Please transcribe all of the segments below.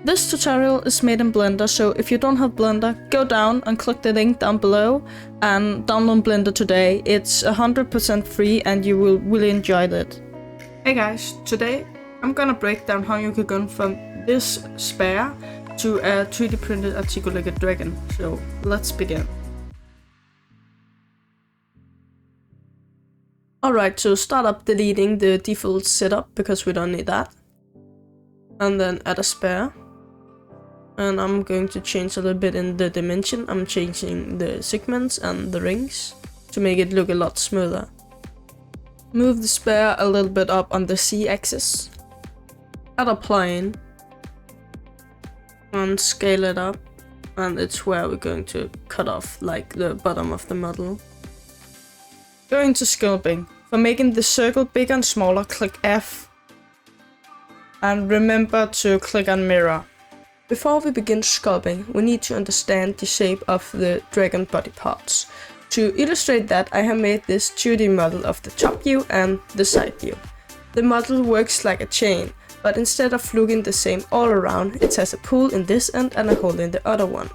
This tutorial is made in Blender, so if you don't have Blender, go down and click the link down below and download Blender today. It's 100% free and you will really enjoy it. Hey guys, today I'm gonna break down how you can go from this spare to a 3D printed articulated dragon. So let's begin. Alright, so start up deleting the default setup because we don't need that. And then add a spare. And I'm going to change a little bit in the dimension. I'm changing the segments and the rings to make it look a lot smoother. Move the spare a little bit up on the Z-axis. Add a plane. And scale it up. And it's where we're going to cut off like the bottom of the model. Go into sculpting. For making the circle bigger and smaller, click F. And remember to click on mirror. Before we begin sculpting, we need to understand the shape of the dragon body parts. To illustrate that, I have made this 2D model of the top view and the side view. The model works like a chain, but instead of looking the same all around, it has a pull in this end and a hole in the other one.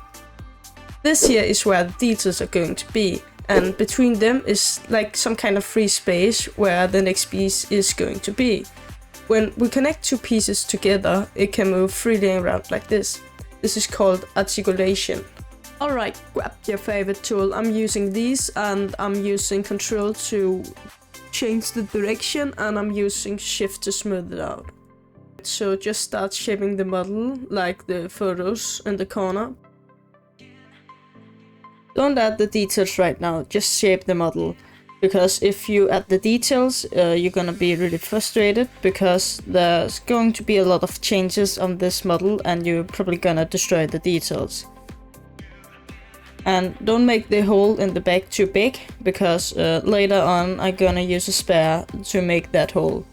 This here is where the details are going to be, and between them is like some kind of free space where the next piece is going to be. When we connect two pieces together, it can move freely around like this. This is called articulation. Alright, grab your favorite tool. I'm using these and I'm using Control to change the direction and I'm using Shift to smooth it out. So just start shaping the model like the photos in the corner. Don't add the details right now, just shape the model. Because if you add the details, you're gonna be really frustrated because there's going to be a lot of changes on this model and you're probably gonna destroy the details. And don't make the hole in the back too big because later on I'm gonna use a spare to make that hole.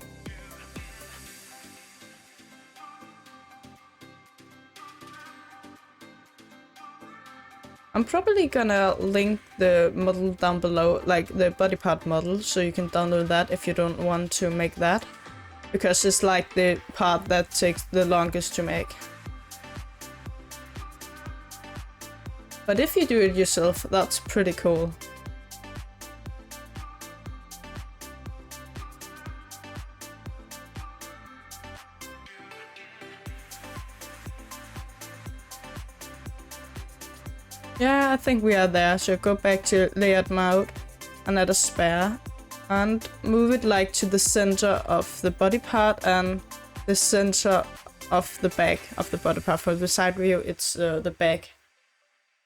I'm probably gonna link the model down below, like the body part model, so you can download that if you don't want to make that. Because it's like the part that takes the longest to make. But if you do it yourself, that's pretty cool. Yeah, I think we are there, so go back to layout mode and add a spare and move it like to the center of the body part and the center of the back of the body part. For the side view, it's the back.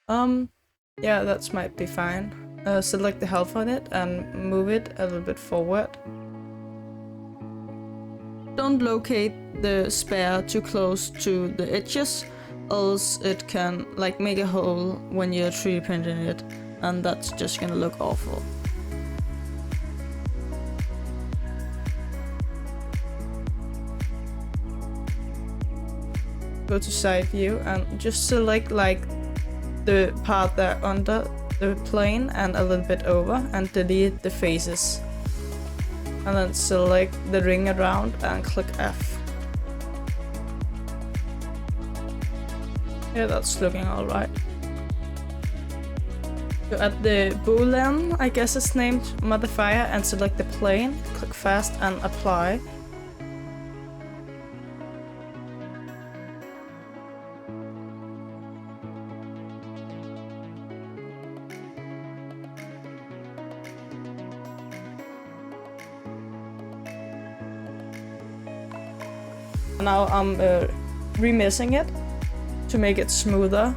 Yeah, that might be fine. Select the half on it and move it a little bit forward. Don't locate the spare too close to the edges. Else it can like make a hole when you're 3D printing it, and that's just gonna look awful. Go to side view and just select like the part there under the plane and a little bit over and delete the faces. And then select the ring around and click F. Yeah, that's looking alright. So at the boolean, I guess it's named, modifier, and select the plane, click fast and apply. Now I'm remeshing it to make it smoother,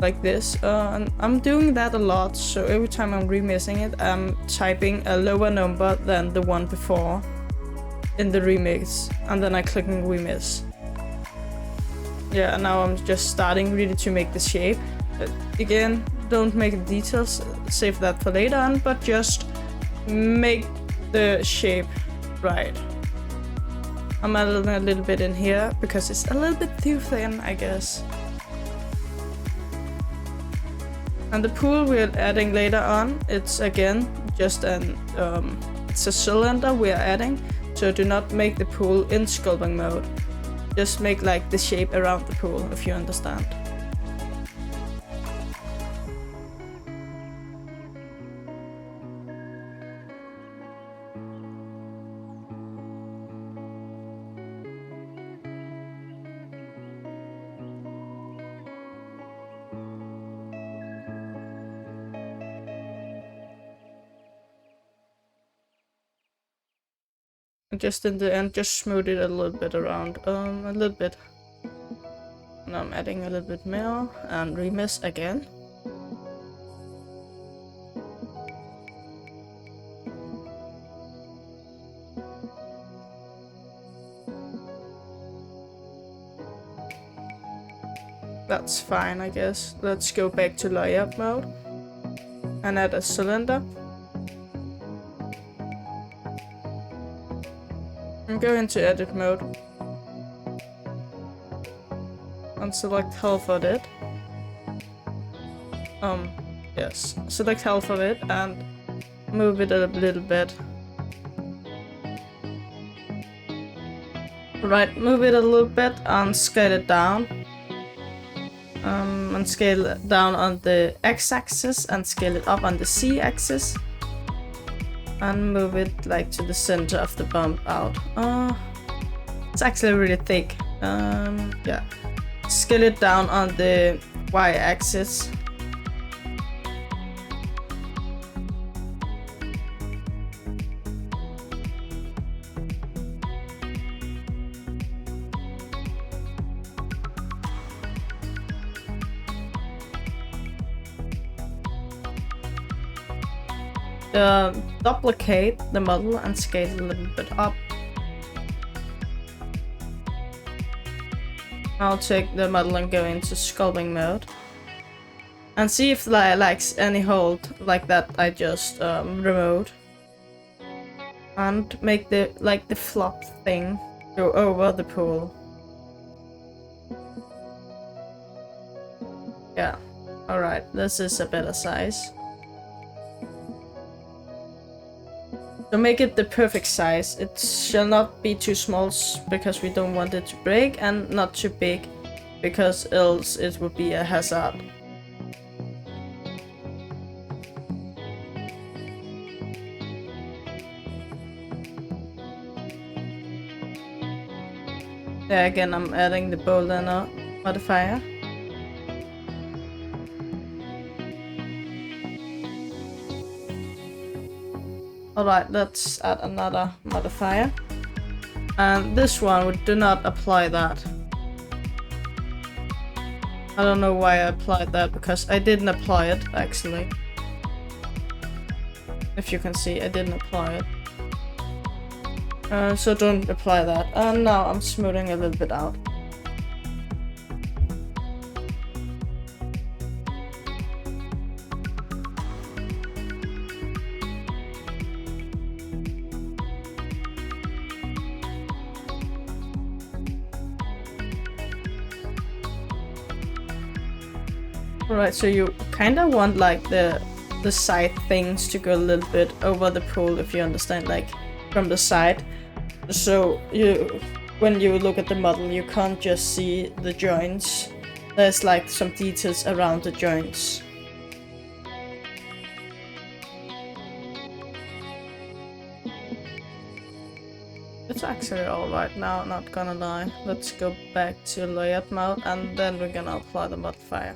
like this. And I'm doing that a lot, so every time I'm remeshing it, I'm typing a lower number than the one before in the remix, and then I click on remesh. Yeah, now I'm just starting really to make the shape. Again, don't make the details, save that for later on, but just make the shape right. I'm adding a little bit in here because it's a little bit too thin, I guess. And the pool we're adding later on, it's again just it's a cylinder we're adding, so do not make the pool in sculpting mode. just make like the shape around the pool, if you understand. Just in the end, just smooth it a little bit around, a little bit. And I'm adding a little bit more and remix again. That's fine, I guess. Let's go back to layout mode and add a cylinder. And go into edit mode and select half of it. Yes, select half of it and move it a little bit. Right, move it a little bit and scale it down. And scale it down on the x-axis and scale it up on the z-axis. And move it like to the center of the bump out. It's actually really thick. Yeah. Scale it down on the y-axis. Duplicate the model and scale it a little bit up. I'll take the model and go into sculpting mode and see if it likes any hold like that I just removed, and make the flop thing go over the pool. Yeah, alright, this is a better size. So make it the perfect size. It shall not be too small because we don't want it to break, and not too big because else it would be a hazard. Yeah, again I'm adding the boulder modifier. Alright, let's add another modifier. And this one, we do not apply that. I don't know why I applied that, because I didn't apply it, actually. If you can see, I didn't apply it. So don't apply that. And now I'm smoothing a little bit out. Alright, so you kinda want like the side things to go a little bit over the pool, if you understand, like from the side. So when you look at the model, you can't just see the joints. There's like some details around the joints. It's actually alright now, not gonna lie. Let's go back to layout mode and then we're gonna apply the modifier.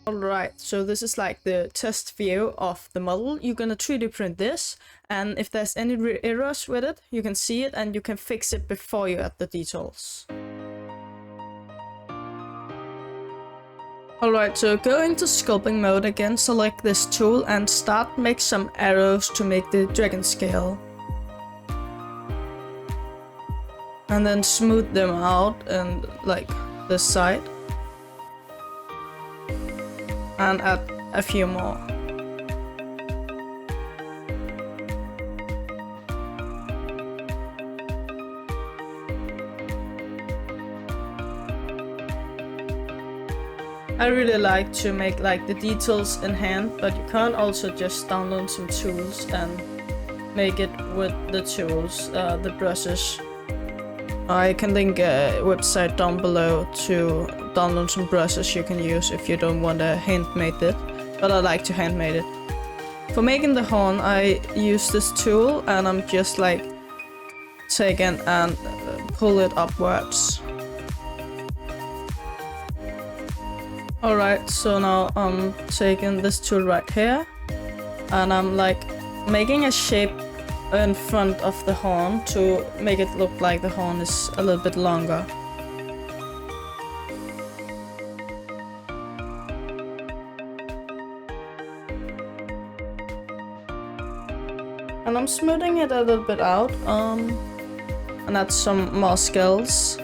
Alright, so this is like the test view of the model. You're gonna 3D print this, and if there's any errors with it, you can see it and you can fix it before you add the details. Alright, so go into sculpting mode again, select this tool and make some arrows to make the dragon scale. And then smooth them out and like this side. And add a few more. I really like to make like the details in hand, but you can also just download some tools and make it with the tools, the brushes. I can link a website down below to download some brushes you can use if you don't want to handmade it, but I like to handmade it. For making the horn, I use this tool and I'm just like taking and pull it upwards. Alright, so now I'm taking this tool right here and I'm like making a shape in front of the horn to make it look like the horn is a little bit longer. And I'm smoothing it a little bit out and add some more skulls.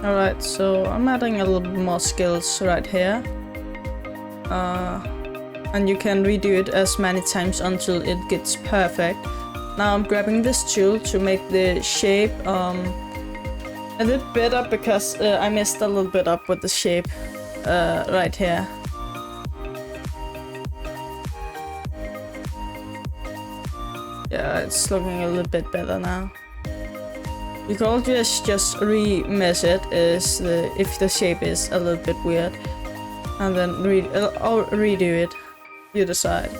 Alright, so I'm adding a little bit more skills right here. And you can redo it as many times until it gets perfect. Now I'm grabbing this tool to make the shape a little better because I messed a little bit up with the shape right here. Yeah, it's looking a little bit better now. You can always just remess it if the shape is a little bit weird, and then or redo it. You decide.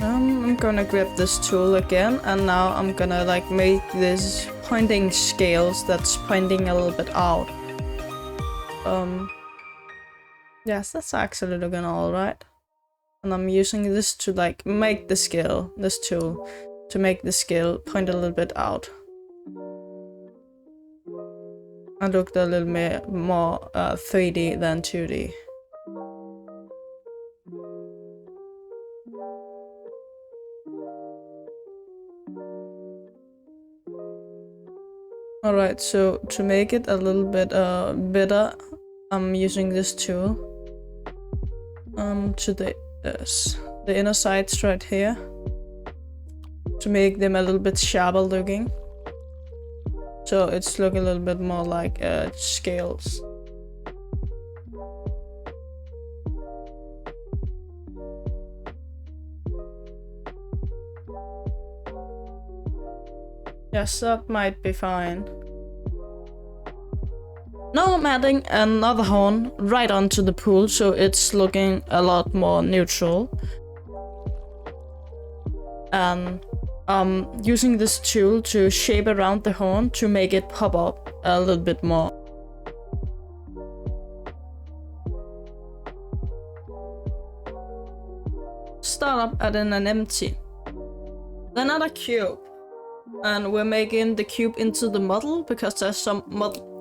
I'm gonna grab this tool again, and now I'm gonna like make this pointing scales that's pointing a little bit out. Yes, that's actually looking alright. And I'm using this to like make the scale, this tool, to make the scale point a little bit out. And look a little bit more 3D than 2D. Alright, so to make it a little bit better, I'm using this tool. To the inner sides right here to make them a little bit sharper looking, so it's looking a little bit more like scales. Yes, that might be fine. Now I'm adding another horn right onto the pool, so it's looking a lot more neutral. And I'm using this tool to shape around the horn to make it pop up a little bit more. Start up adding an empty. Then add a cube. And we're making the cube into the model because there's some model.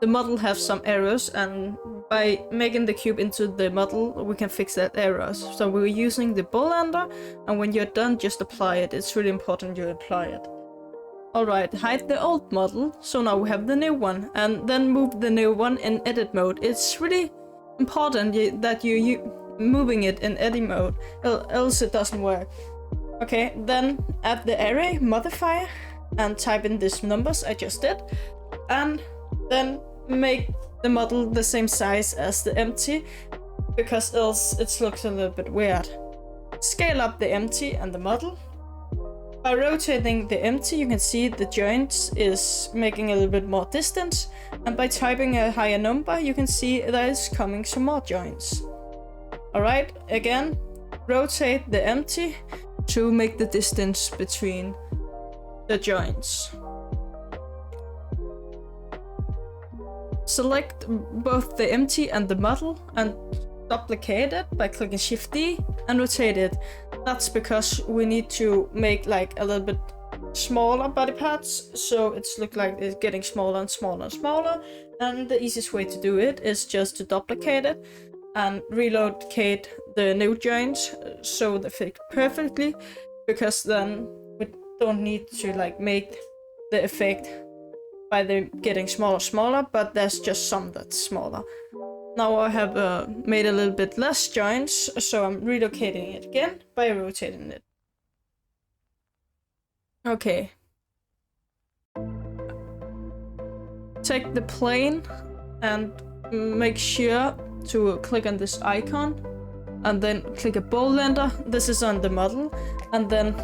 The model has some errors, and by making the cube into the model, we can fix that errors. So we're using the ball ender, and when you're done, just apply it. It's really important you apply it. Alright, hide the old model, so now we have the new one, and then move the new one in edit mode. It's really important that you're moving it in edit mode, else it doesn't work. Okay, then add the array modifier, and type in these numbers I just did, and then make the model the same size as the empty, because else it looks a little bit weird. Scale up the empty and the model. By rotating the empty, you can see the joints is making a little bit more distance, and by typing a higher number, you can see there is coming some more joints. Alright, again, rotate the empty to make the distance between the joints. Select both the empty and the model and duplicate it by clicking Shift D and rotate it. That's because we need to make like a little bit smaller body parts, so it's look like it's getting smaller and smaller and smaller. And the easiest way to do it is just to duplicate it and relocate the new joints so they fit perfectly, because then we don't need to like make the effect by them getting smaller, but there's just some that's smaller. Now I have made a little bit less joints, so I'm relocating it again by rotating it. Okay. take the plane and make sure to click on this icon and then click a bold blender. This is on the model, and then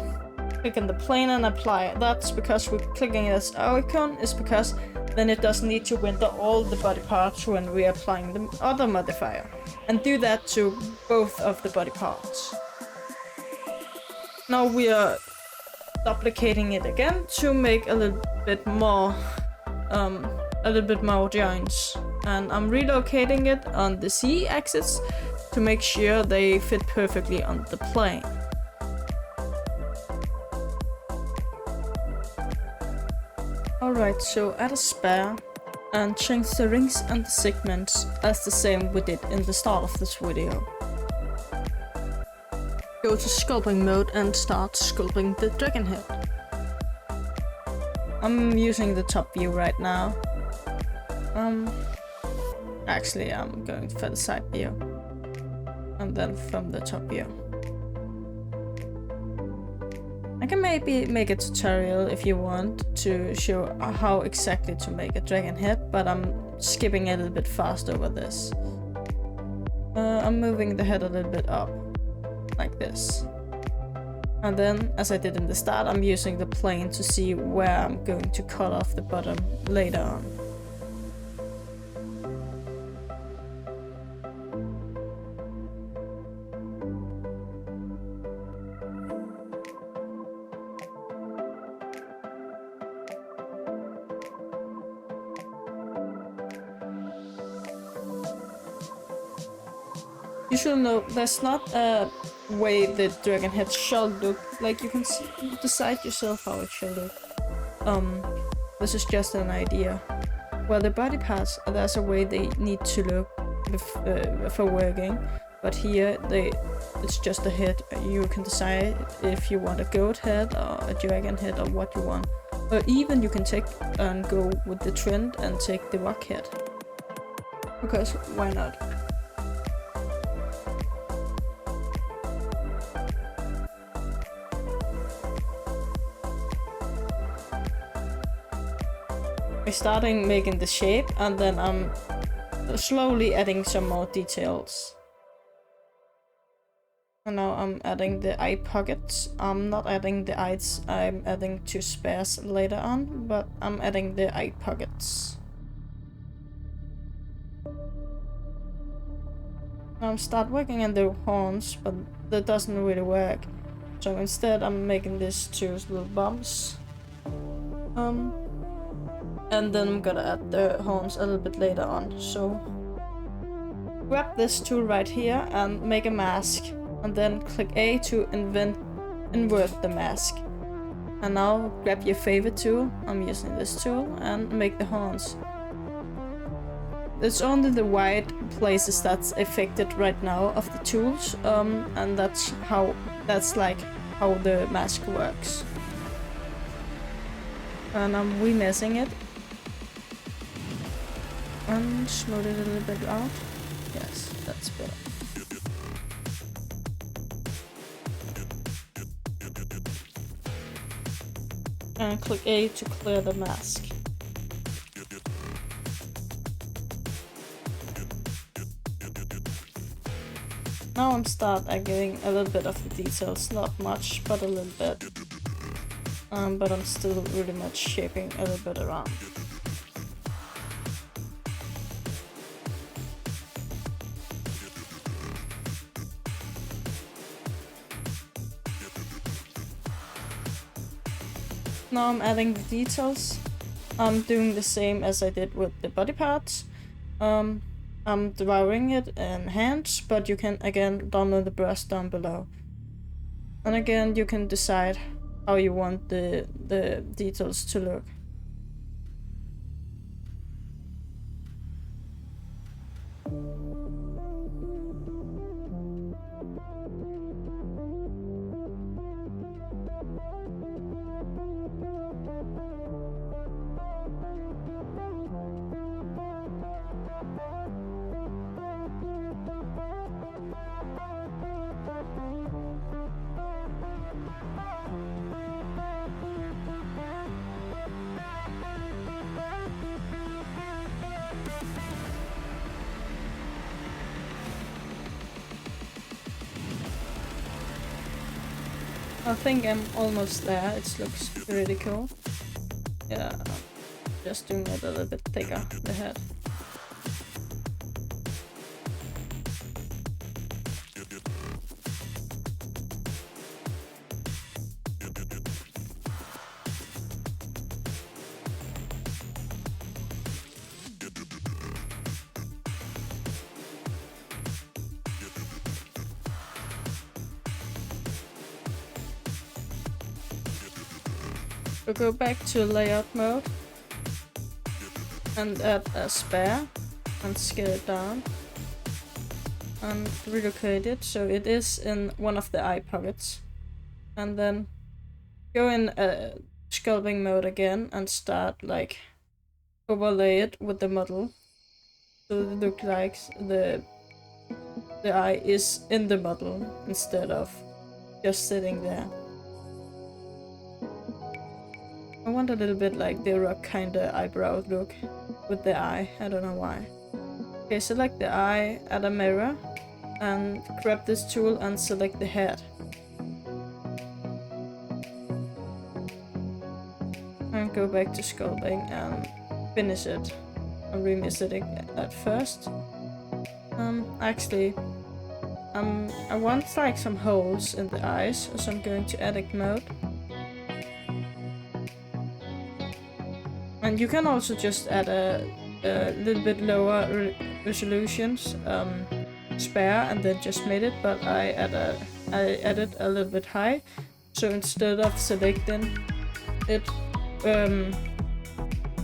click on the plane and apply. That's because we're clicking this icon is because then it doesn't need to render all the body parts when we're applying the other modifier. And do that to both of the body parts. Now we are duplicating it again to make a little bit more joints. And I'm relocating it on the Z-axis to make sure they fit perfectly on the plane. Alright, so add a spare and change the rings and the segments as the same we did in the start of this video. Go to sculpting mode and start sculpting the dragon head. I'm using the top view right now. Actually I'm going for the side view and then from the top view. I can maybe make a tutorial if you want to show how exactly to make a dragon head, but I'm skipping a little bit fast over this. I'm moving the head a little bit up, like this. And then, as I did in the start, I'm using the plane to see where I'm going to cut off the bottom later on. You should know there's not a way the dragon head shall look. Like you can decide yourself how it shall look. This is just an idea. Well, the body parts, there's a way they need to look for working, but here it's just a head. You can decide if you want a goat head or a dragon head or what you want. Or even you can take and go with the trend and take the rock head. Because why not? I'm starting making the shape and then I'm slowly adding some more details. And now I'm adding the eye pockets. I'm not adding the eyes, I'm adding two spares later on, but I'm adding the eye pockets. Now I'm start working on the horns, but that doesn't really work. So instead I'm making these two little bumps. And then I'm gonna add the horns a little bit later on. So grab this tool right here and make a mask. And then click A to invert the mask. And now grab your favorite tool, I'm using this tool, and make the horns. It's only the white places that's affected right now of the tools, and that's like how the mask works. And I'm remessing it. And smooth it a little bit out. Yes, that's better. And click A to clear the mask. Now I'm getting a little bit of the details, not much, but a little bit. But I'm still really much shaping a little bit around. Now I'm adding the details. I'm doing the same as I did with the body parts. I'm drawing it in hands, but you can again download the brush down below. And again, you can decide how you want the details to look. I think I'm almost there. It looks pretty cool. Yeah, just doing it a little bit thicker, the head. We'll go back to layout mode and add a spare and scale it down and relocate it so it is in one of the eye pockets, and then go in sculpting mode again and start like overlay it with the model so it looks like the eye is in the model instead of just sitting there. I want a little bit like the rock kinda eyebrow look with the eye, I don't know why. Okay, select the eye, add a mirror, and grab this tool and select the head. And go back to sculpting and finish it. I'm revisiting at first. Actually, I want like some holes in the eyes, so I'm going to edit mode. And you can also just add a little bit lower resolutions spare and then just made it, but I added a little bit high. So instead of selecting it in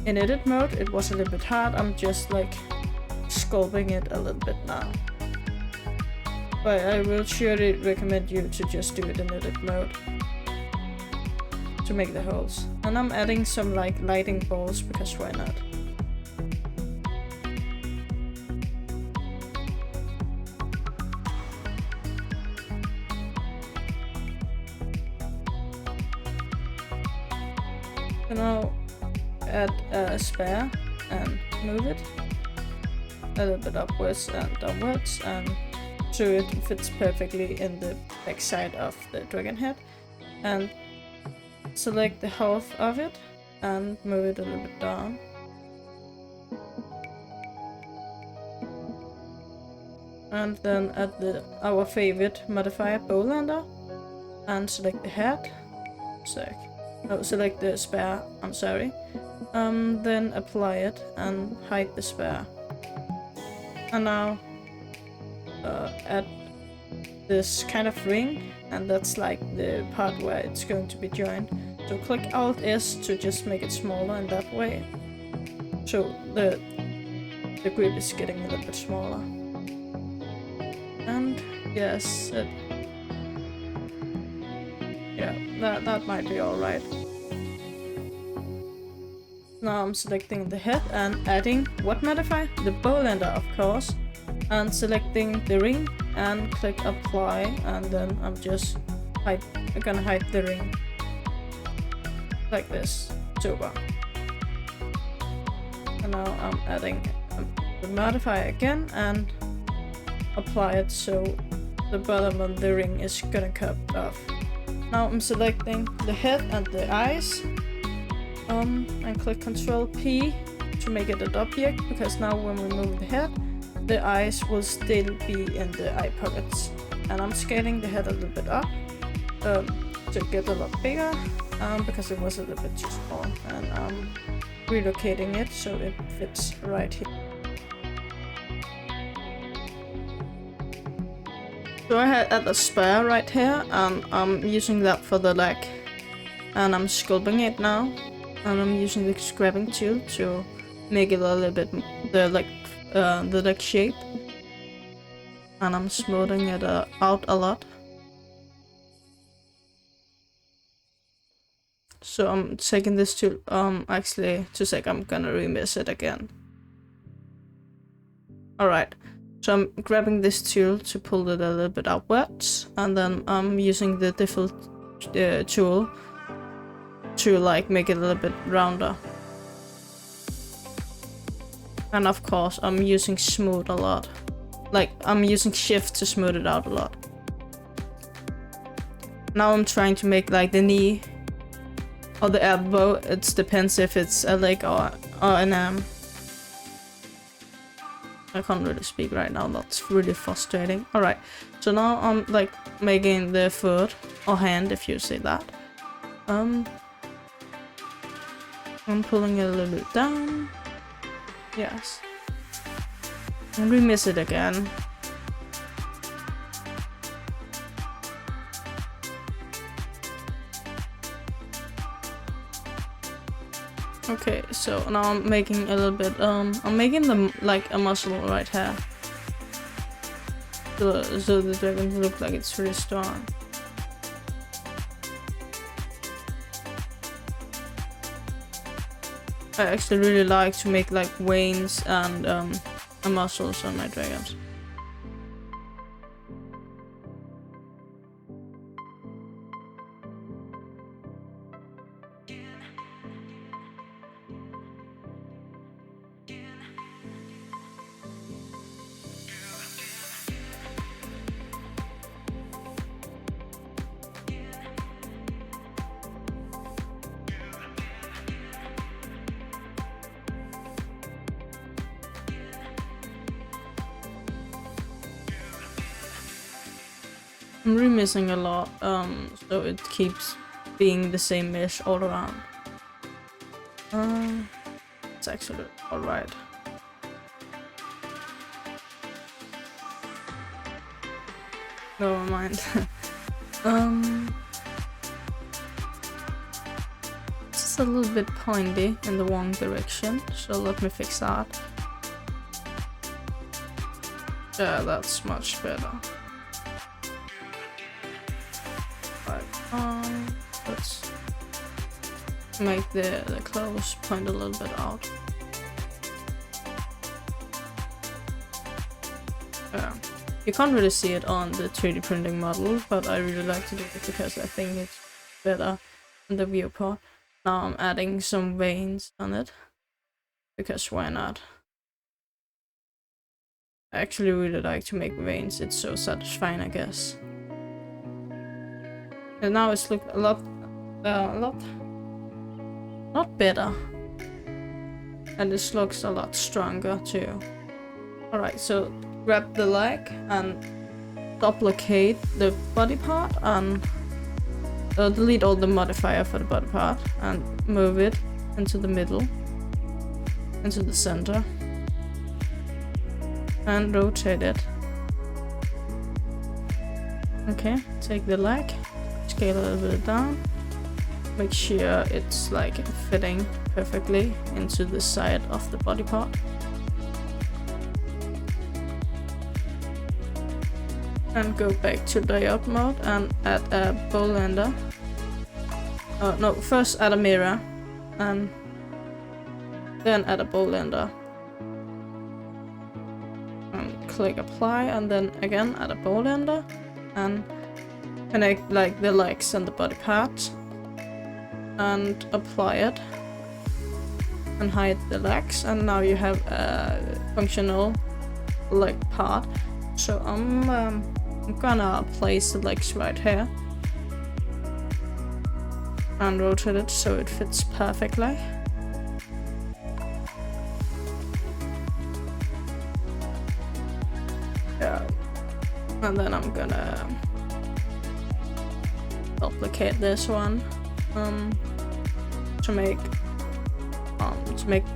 edit mode, it was a little bit hard. I'm just like sculpting it a little bit now. But I will surely recommend you to just do it in edit mode to make the holes. And I'm adding some like lighting balls because why not? And I'll add a spare and move it a little bit upwards and downwards and so it fits perfectly in the back side of the dragon head, and select the half of it and move it a little bit down. And then add our favorite modifier, Bowlander, and select the head. Select the spare, I'm sorry. Then apply it and hide the spare. And now add this kind of ring, and that's like the part where it's going to be joined. So click Alt S to just make it smaller in that way. So the grip is getting a little bit smaller. And yes, that might be alright. Now I'm selecting the head and adding what modifier? The Bowlander, of course. And selecting the ring and click apply, and then I'm just gonna hide the ring like this. Super. And now I'm adding the modifier again and apply it so the bottom of the ring is gonna cut off. Now I'm selecting the head and the eyes and click Ctrl P to make it an object, because now when we move the head, the eyes will still be in the eye pockets. And I'm scaling the head a little bit up to get a lot bigger because it was a little bit too small, and I'm relocating it so it fits right here. So I had a spare right here and I'm using that for the leg, and I'm sculpting it now, and I'm using the scrapping tool to make it a little bit the leg shape, and I'm smoothing it out a lot. So I'm taking this tool, actually 2 sec, I'm gonna remix it again. Alright, so I'm grabbing this tool to pull it a little bit outwards, and then I'm using the default tool to like make it a little bit rounder. And of course I'm using smooth a lot. Like I'm using shift to smooth it out a lot. Now I'm trying to make like the knee or the elbow. It depends if it's a leg or an arm. I can't really speak right now, that's really frustrating. Alright, so now I'm like making the foot or hand, if you say that. I'm pulling it a little bit down. Yes. And we miss it again. Okay, so now I'm making a little bit, I'm making them like a muscle right here. So the dragon look like it's really strong. I actually really like to make like veins and muscles on my dragons. I'm really missing a lot, so it keeps being the same mesh all around. It's actually alright. Never mind. It's just a little bit pointy in the wrong direction, so let me fix that. Yeah, that's much better. Let's make the clothes point a little bit out. You can't really see it on the 3D printing model, but I really like to do it because I think it's better in the viewport. Now I'm adding some veins on it, because why not? I actually really like to make veins, it's so satisfying, I guess. And now it's looked a lot better. And this looks a lot stronger too. Alright, so grab the leg and duplicate the body part and delete all the modifier for the body part and move it into the middle, into the center, and rotate it. Okay, take the leg, scale a little bit down, make sure it's like fitting perfectly into the side of the body part. And go back to layout mode and add a bowl ender. No, first add a mirror and then add a bowl ender. And click apply and then again add a bowl ender and connect like the legs and the body part and apply it and hide the legs, and now you have a functional leg part. So I'm gonna place the legs right here and rotate it so it fits perfectly. Yeah, and then I'm gonna duplicate this one to make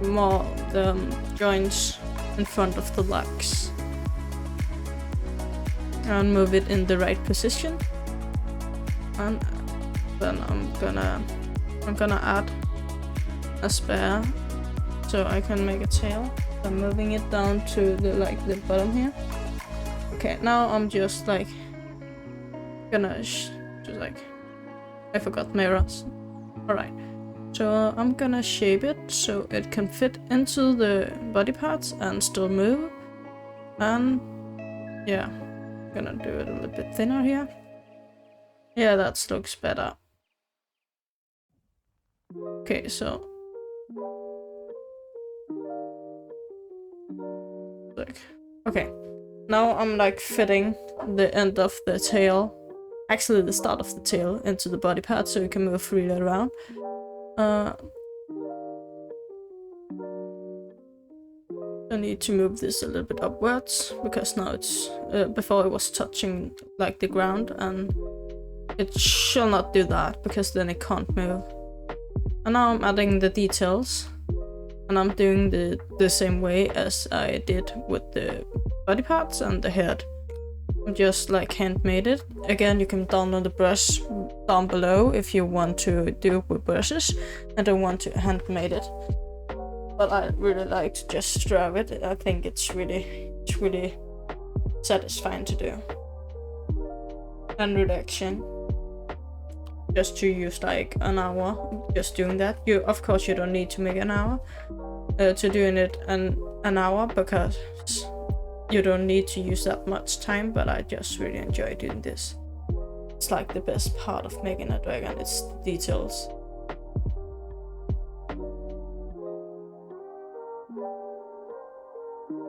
more the joints in front of the legs. And move it in the right position, and then I'm gonna add a spare so I can make a tail. I'm moving it down to the bottom here. Okay, now I'm just like gonna I forgot mirrors. Alright, so I'm gonna shape it so it can fit into the body parts and still move, and yeah. Gonna do it a little bit thinner here. Yeah, that looks better. Okay, so okay, now I'm like fitting the end of the tail actually the start of the tail into the body part, so you can move freely around. I need to move this a little bit upwards, because now it's, before it was touching like the ground, and it shall not do that, because then it can't move. And now I'm adding the details, and I'm doing the same way as I did with the body parts and the head. I'm just like handmade it. Again, you can download the brush down below if you want to do it with brushes and don't want to handmade it. But I really like to just draw it. I think it's really satisfying to do. And reduction. Just to use like an hour just doing that. Of course you don't need to make an hour to doing it an hour, because you don't need to use that much time, but I just really enjoy doing this. It's like the best part of making a dragon, it's the details.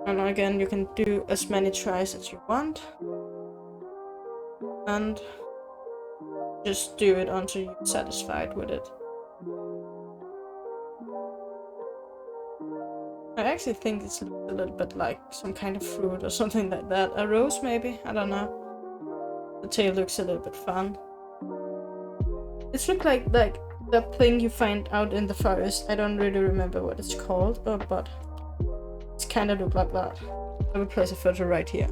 And again, you can do as many tries as you want. And just do it until you're satisfied with it. I actually think it's a little bit like some kind of fruit or something like that. A rose maybe? I don't know. The tail looks a little bit fun. It looks like that thing you find out in the forest. I don't really remember what it's called, but it's kind of look like that. I will place a photo right here.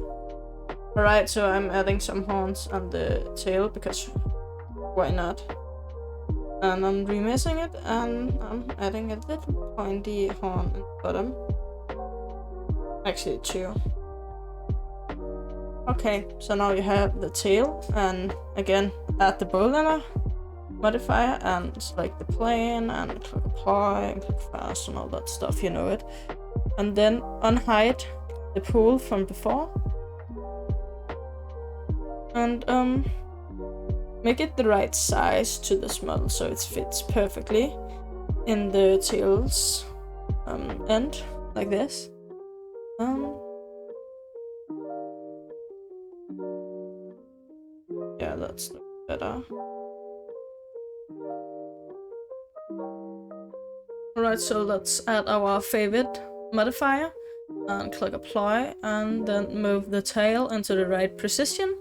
Alright, so I'm adding some horns on the tail, because why not? And I'm remixing it, and I'm adding a little pointy horn at the bottom. Actually 2. Okay, so now you have the tail, and again add the bowliner modifier and select the plane and click apply and click fast and all that stuff, you know it. And then unhide the pool from before. And make it the right size to this model so it fits perfectly in the tail's end, like this. Yeah, that's better. Alright, so let's add our favorite modifier and click apply, and then move the tail into the right position.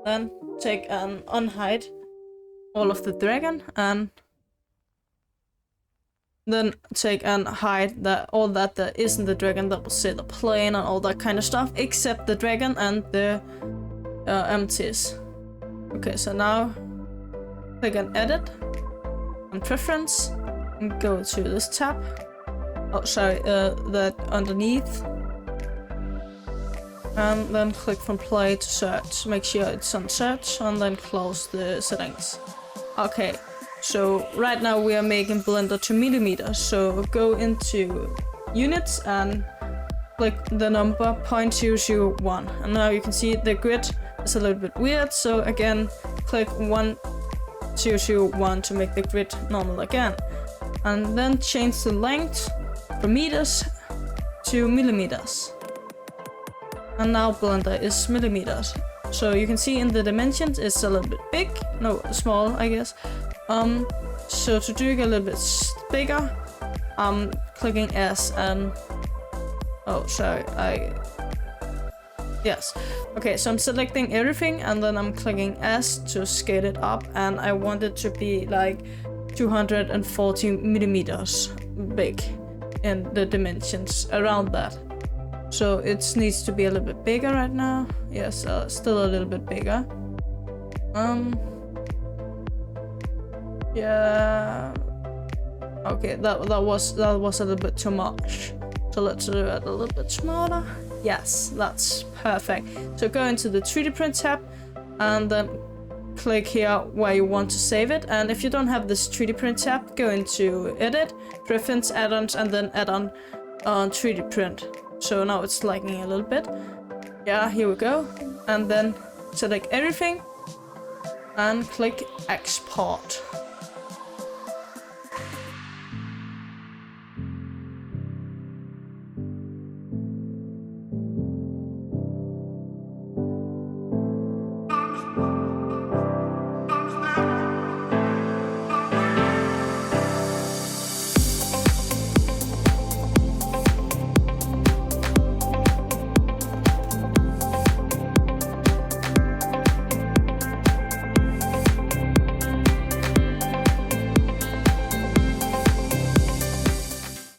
Then take and unhide all of the dragon, and then take and hide all that isn't the dragon, that will say the plane and all that kind of stuff, except the dragon and the empties. Okay, so now click on edit and preference and go to this tab. Oh, sorry, that underneath. And then click from play to search. Make sure it's on search, and then close the settings. Okay, so right now we are making Blender to millimeters. So go into units and click the number 0.001. And now you can see the grid is a little bit weird. So again, click 1001 to make the grid normal again. And then change the length from meters to millimeters. And now Blender is millimeters. So you can see in the dimensions it's a little bit big. No, small, I guess. So to do it a little bit bigger, I'm clicking S and... Oh, sorry, Yes. Okay, so I'm selecting everything and then I'm clicking S to scale it up, and I want it to be like 240 millimeters big in the dimensions around that. So it needs to be a little bit bigger right now. Yes, still a little bit bigger. Yeah. Okay, that was a little bit too much. So let's do it a little bit smaller. Yes, that's perfect. So go into the 3D print tab and then click here where you want to save it. And if you don't have this 3D print tab, go into edit, preference, add-ons, and then add on 3D print. So now it's lagging a little bit. Yeah, here we go. And then select everything and click export.